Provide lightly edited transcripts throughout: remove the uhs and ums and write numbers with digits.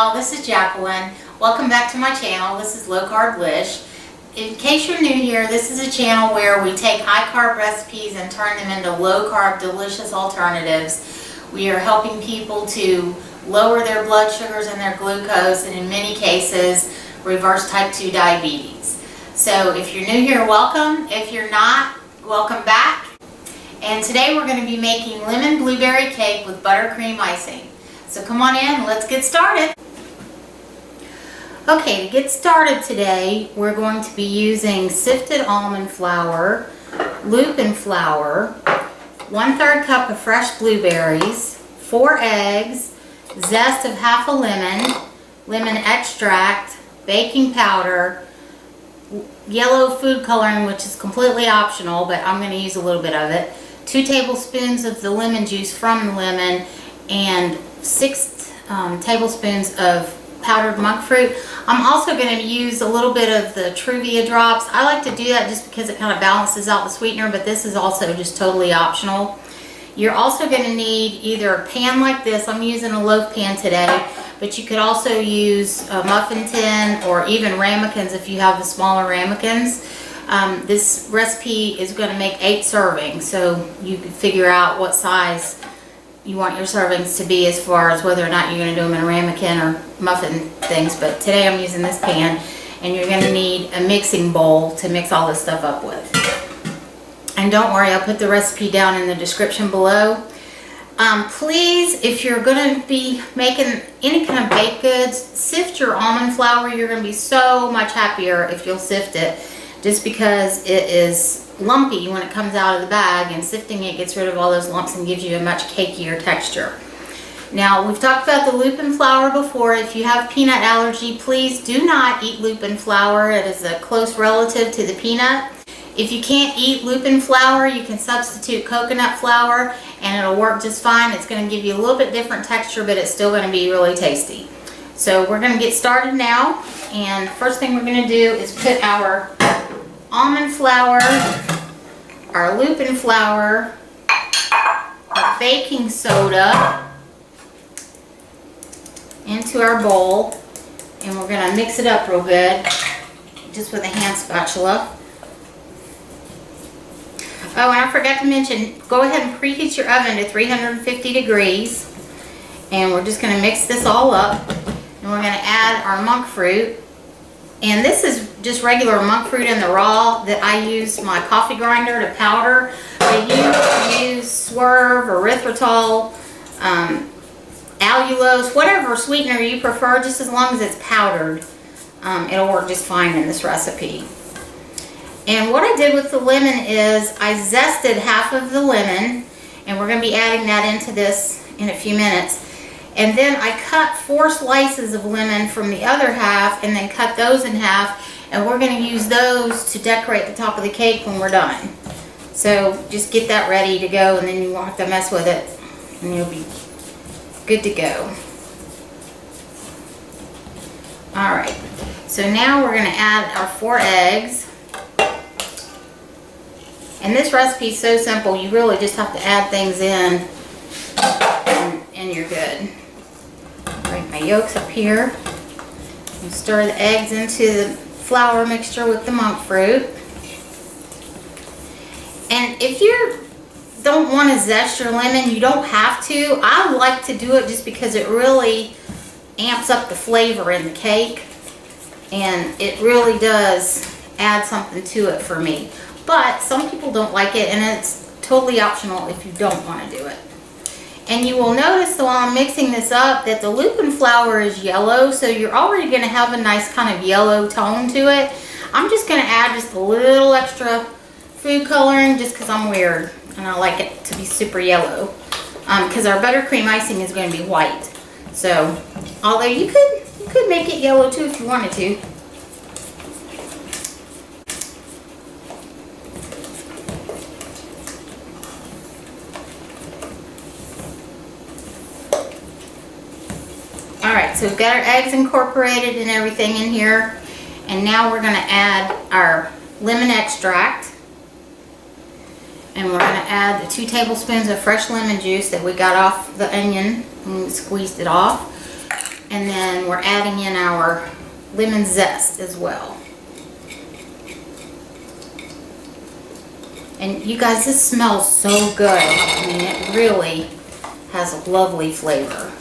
y'all, this is Jacqueline. Welcome back to my channel. This is Low Carb Lish. In case you're new here, this is a channel where we take high carb recipes and turn them into low carb delicious alternatives. We are helping people to lower their blood sugars and their glucose, and in many cases reverse type 2 diabetes. So if you're new here, welcome. If you're not, welcome back. And today we're going to be making lemon blueberry cake with buttercream icing. So come on in, let's get started. Okay, to get started today, we're going to be using sifted almond flour, lupin flour, 1/3 cup of fresh blueberries, 4 eggs, zest of half a lemon, lemon extract, baking powder, yellow food coloring, which is completely optional, but I'm going to use a little bit of it, 2 tablespoons of the lemon juice from the lemon, and 6 tablespoons of powdered monk fruit. I'm also going to use a little bit of the Truvia drops. I like to do that just because it kind of balances out the sweetener, but this is also just totally optional. You're also going to need either a pan like this. I'm using a loaf pan today, but you could also use a muffin tin or even ramekins if you have the smaller ramekins. This recipe is going to make 8 servings, so you can figure out what size you want your servings to be as far as whether or not you're going to do them in a ramekin or muffin things. But today I'm using this pan, and you're going to need a mixing bowl to mix all this stuff up with. And don't worry, I'll put the recipe down in the description below. Please, if you're going to be making any kind of baked goods, sift your almond flour. You're going to be so much happier if you'll sift it, just because it is lumpy when it comes out of the bag, and sifting it gets rid of all those lumps and gives you a much cakier texture. Now, we've talked about the lupin flour before. If you have peanut allergy, please do not eat lupin flour. It is a close relative to the peanut. If you can't eat lupin flour, you can substitute coconut flour and it'll work just fine. It's going to give you a little bit different texture, but it's still going to be really tasty. So we're going to get started now, and first thing we're going to do is put our almond flour, our lupin flour, our baking soda into our bowl, and we're going to mix it up real good just with a hand spatula. Oh, and I forgot to mention, go ahead and preheat your oven to 350 degrees, and we're just going to mix this all up, and we're going to add our monk fruit. And this is just regular monk fruit in the raw that I use my coffee grinder to powder. But you can use swerve, erythritol, allulose, whatever sweetener you prefer, just as long as it's powdered. It'll work just fine in this recipe. And what I did with the lemon is I zested half of the lemon, and we're going to be adding that into this in a few minutes. And then I cut 4 slices of lemon from the other half, and then cut those in half, and we're going to use those to decorate the top of the cake when we're done. So just get that ready to go, and then you won't have to mess with it, and you'll be good to go. Alright, so now we're going to add our 4 eggs. And this recipe is so simple, you really just have to add things in, and you're good. Bring my yolks up here and stir the eggs into the flour mixture with the monk fruit. And if you don't want to zest your lemon, you don't have to. I like to do it just because it really amps up the flavor in the cake, and it really does add something to it for me. But some people don't like it, and it's totally optional if you don't want to do it. And you will notice that while I'm mixing this up that the lupin flour is yellow, so you're already going to have a nice kind of yellow tone to it. I'm just going to add just a little extra food coloring just because I'm weird and I like it to be super yellow, because our buttercream icing is going to be white. So although you could make it yellow too if you wanted to. Alright, so we've got our eggs incorporated and everything in here. And now we're going to add our lemon extract. And we're going to add the 2 tablespoons of fresh lemon juice that we got off the onion and we squeezed it off. And then we're adding in our lemon zest as well. And you guys, this smells so good. I mean, it really has a lovely flavor.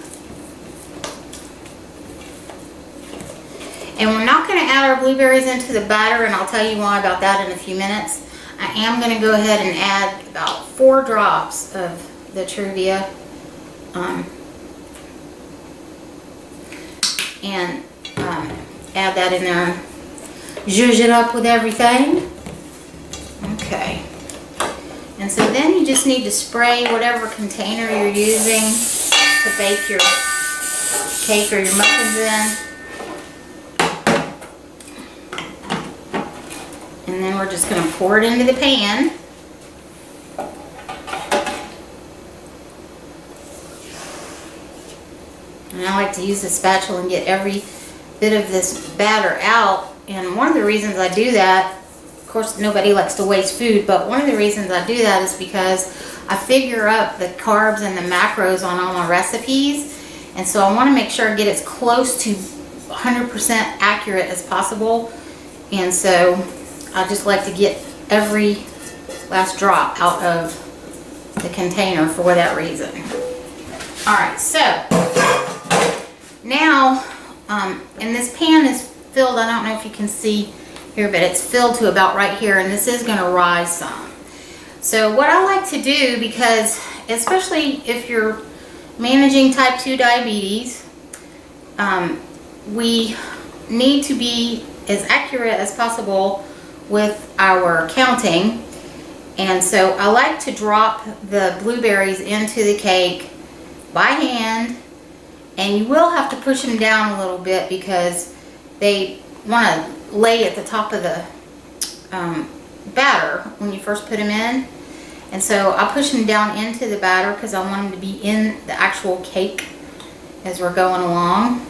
And we're not going to add our blueberries into the batter, and I'll tell you why about that in a few minutes. I am going to go ahead and add about 4 drops of the Truvia. And add that in there. Zhuzh it up with everything. Okay. And so then you just need to spray whatever container you're using to bake your cake or your muffins in. And then we're just going to pour it into the pan. And I like to use the spatula and get every bit of this batter out. And one of the reasons I do that, of course nobody likes to waste food, but one of the reasons I do that is because I figure up the carbs and the macros on all my recipes. And so I want to make sure I get as close to 100% accurate as possible. And so I just like to get every last drop out of the container for that reason. Alright, so now, and this pan is filled, I don't know if you can see here, but it's filled to about right here, and this is going to rise some. So what I like to do, because especially if you're managing type 2 diabetes, we need to be as accurate as possible with our counting. And so I like to drop the blueberries into the cake by hand, and you will have to push them down a little bit because they want to lay at the top of the batter when you first put them in. And so I push them down into the batter because I want them to be in the actual cake as we're going along.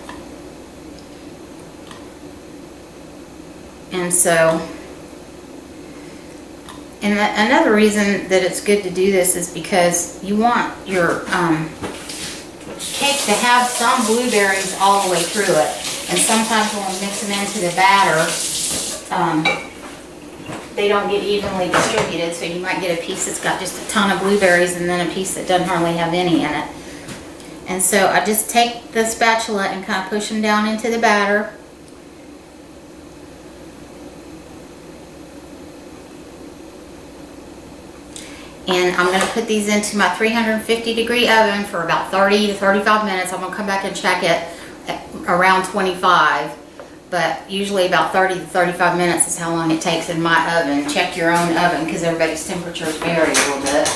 And so, and another reason that it's good to do this is because you want your cake to have some blueberries all the way through it. And sometimes when we mix them into the batter, they don't get evenly distributed, so you might get a piece that's got just a ton of blueberries and then a piece that doesn't hardly have any in it. And so I just take the spatula and kind of push them down into the batter. And I'm going to put these into my 350 degree oven for about 30 to 35 minutes. I'm going to come back and check it at around 25. But usually about 30 to 35 minutes is how long it takes in my oven. Check your own oven because everybody's temperatures vary a little bit.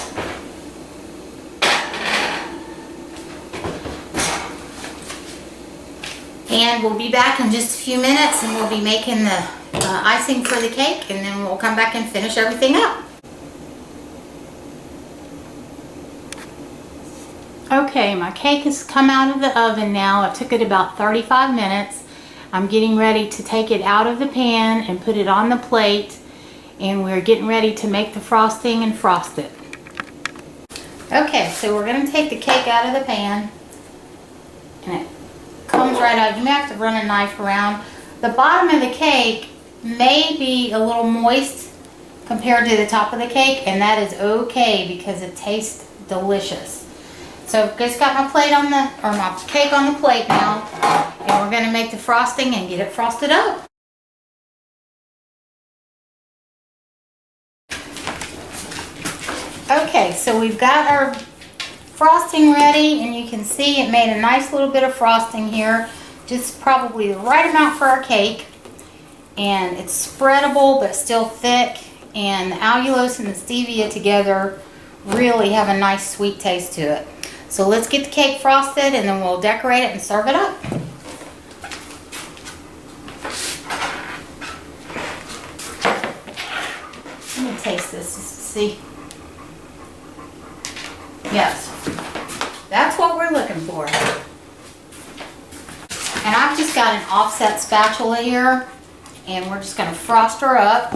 And we'll be back in just a few minutes and we'll be making the icing for the cake, and then we'll come back and finish everything up. Okay, my cake has come out of the oven now. It took it about 35 minutes. I'm getting ready to take it out of the pan and put it on the plate, and we're getting ready to make the frosting and frost it. Okay, so we're going to take the cake out of the pan, and it comes right out. You may have to run a knife around. The bottom of the cake may be a little moist compared to the top of the cake, and that is okay because it tastes delicious. So I've just got my plate on the, or my cake on the plate now, and we're going to make the frosting and get it frosted up. Okay, so we've got our frosting ready, and you can see it made a nice little bit of frosting here, just probably the right amount for our cake. And it's spreadable but still thick, and the allulose and the stevia together really have a nice sweet taste to it. So let's get the cake frosted and then we'll decorate it and serve it up. Let me taste this just to see. Yes, that's what we're looking for. And I've just got an offset spatula here, and we're just going to frost her up.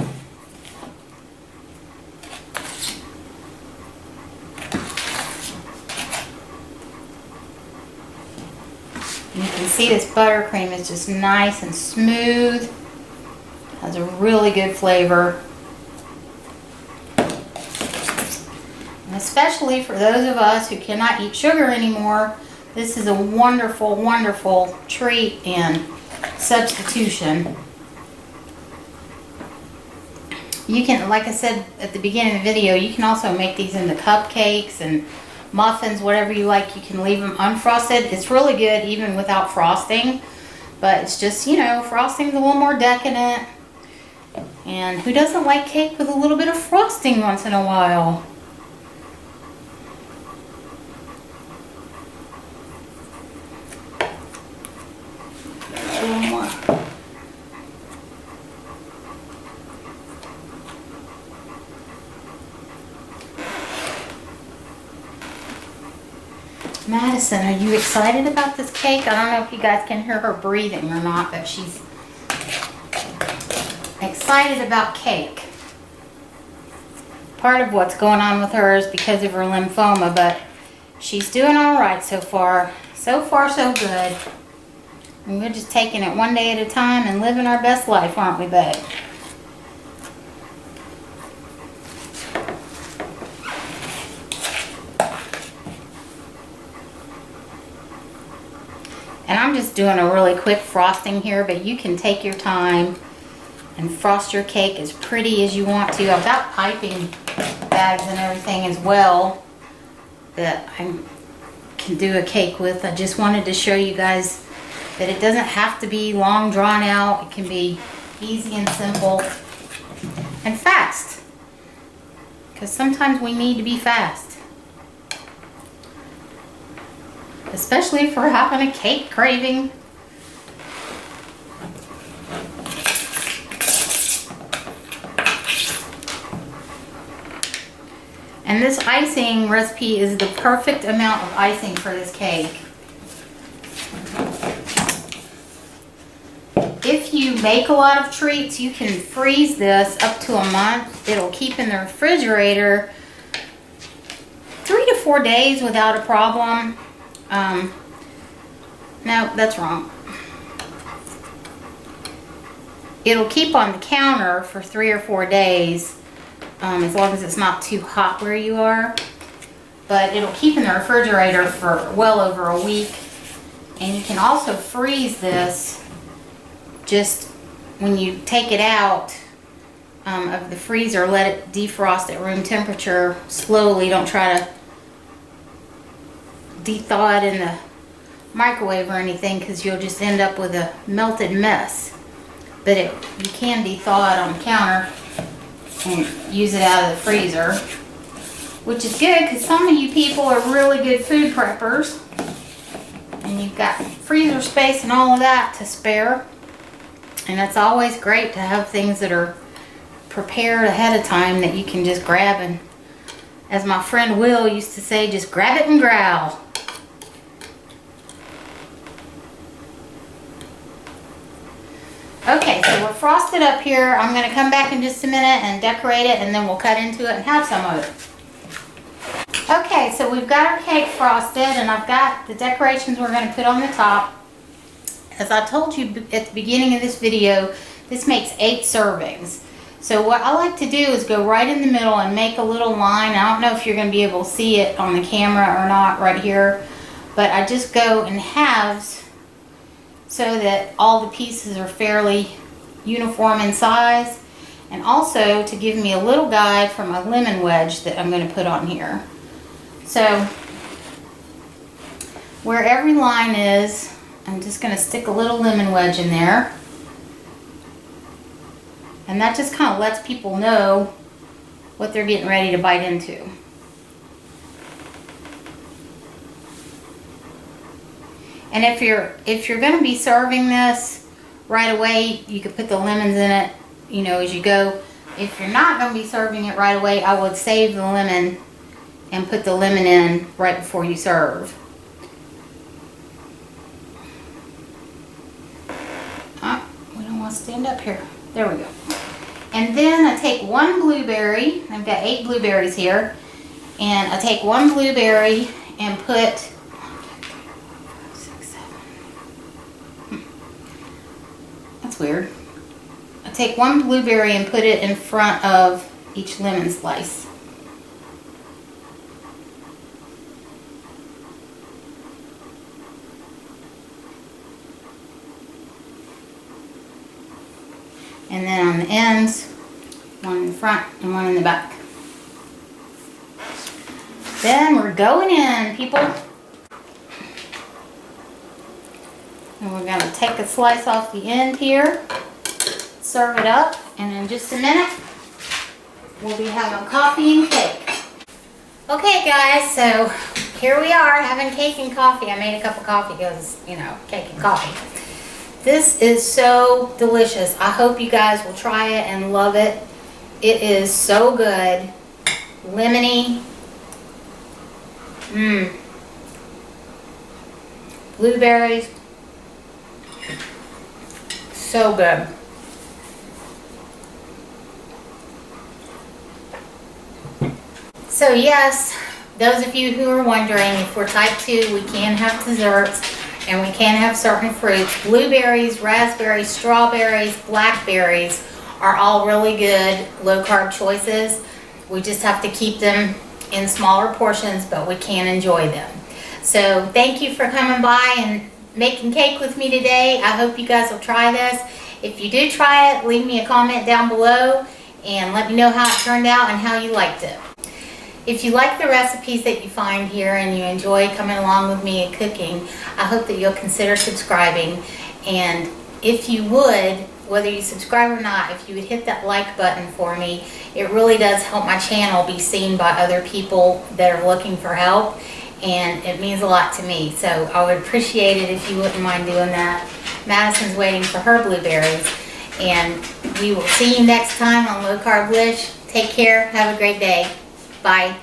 You can see this buttercream is just nice and smooth. Has a really good flavor. And especially for those of us who cannot eat sugar anymore, this is a wonderful, wonderful treat and substitution. You can, like I said at the beginning of the video, you can also make these into cupcakes and muffins, whatever you like. You can leave them unfrosted. It's really good even without frosting, but it's just, you know, frosting's a little more decadent. And who doesn't like cake with a little bit of frosting once in a while? A little more. Madison, are you excited about this cake? I don't know if you guys can hear her breathing or not, but she's excited about cake. Part of what's going on with her is because of her lymphoma, but she's doing all right so far. So far, so good. And we're just taking it one day at a time and living our best life, aren't we, babe? And I'm just doing a really quick frosting here, but you can take your time and frost your cake as pretty as you want to. I've got piping bags and everything as well that I can do a cake with. I just wanted to show you guys that it doesn't have to be long drawn out. It can be easy and simple and fast, because sometimes we need to be fast. Especially if we're having a cake craving. And this icing recipe is the perfect amount of icing for this cake. If you make a lot of treats, you can freeze this up to a month. It'll keep in the refrigerator 3 to 4 days without a problem. No, that's wrong. It'll keep on the counter for 3 or 4 days, as long as it's not too hot where you are. But it'll keep in the refrigerator for well over a week. And you can also freeze this just when you take it out of the freezer. Let it defrost at room temperature slowly. Don't try to de-thaw it in the microwave or anything, because you'll just end up with a melted mess. But you can de-thaw it on the counter and use it out of the freezer, which is good because some of you people are really good food preppers and you've got freezer space and all of that to spare, and it's always great to have things that are prepared ahead of time that you can just grab and, as my friend Will used to say, just grab it and growl. Okay, so we're frosted up here. I'm going to come back in just a minute and decorate it, and then we'll cut into it and have some of it. Okay, so we've got our cake frosted, and I've got the decorations we're going to put on the top. As I told you at the beginning of this video, this makes 8 servings. So what I like to do is go right in the middle and make a little line. I don't know if you're going to be able to see it on the camera or not right here, but I just go in halves so that all the pieces are fairly uniform in size, and also to give me a little guide for my lemon wedge that I'm going to put on here. So where every line is, I'm just going to stick a little lemon wedge in there, and that just kind of lets people know what they're getting ready to bite into. And if you're going to be serving this right away, you could put the lemons in it, you know, as you go. If you're not going to be serving it right away, I would save the lemon and put the lemon in right before you serve. We don't want to stand up here. There we go. And then I take 1 blueberry. I've got 8 blueberries here. And I take 1 blueberry and put That's weird. I take one blueberry and put it in front of each lemon slice. And then on the ends, one in the front and one in the back. Then we're going in, people. And we're going to take a slice off the end here, serve it up, and in just a minute, we'll be having coffee and cake. Okay guys, so here we are having cake and coffee. I made a cup of coffee because, you know, cake and coffee. This is so delicious. I hope you guys will try it and love it. It is so good. Lemony. Blueberries. So good. So yes, those of you who are wondering, if we're type 2, we can have desserts and we can have certain fruits. Blueberries, raspberries, strawberries, blackberries are all really good low carb choices. We just have to keep them in smaller portions, but we can enjoy them. So thank you for coming by and making cake with me today. I hope you guys will try this. If you do try it, leave me a comment down below and let me know how it turned out and how you liked it. If you like the recipes that you find here and you enjoy coming along with me and cooking, I hope that you'll consider subscribing. And if you would, whether you subscribe or not, if you would hit that like button for me, it really does help my channel be seen by other people that are looking for help, and it means a lot to me. So I would appreciate it if you wouldn't mind doing that. Madison's waiting for her blueberries, and we will see you next time on Low Carb Lish. Take care. Have a great day. Bye.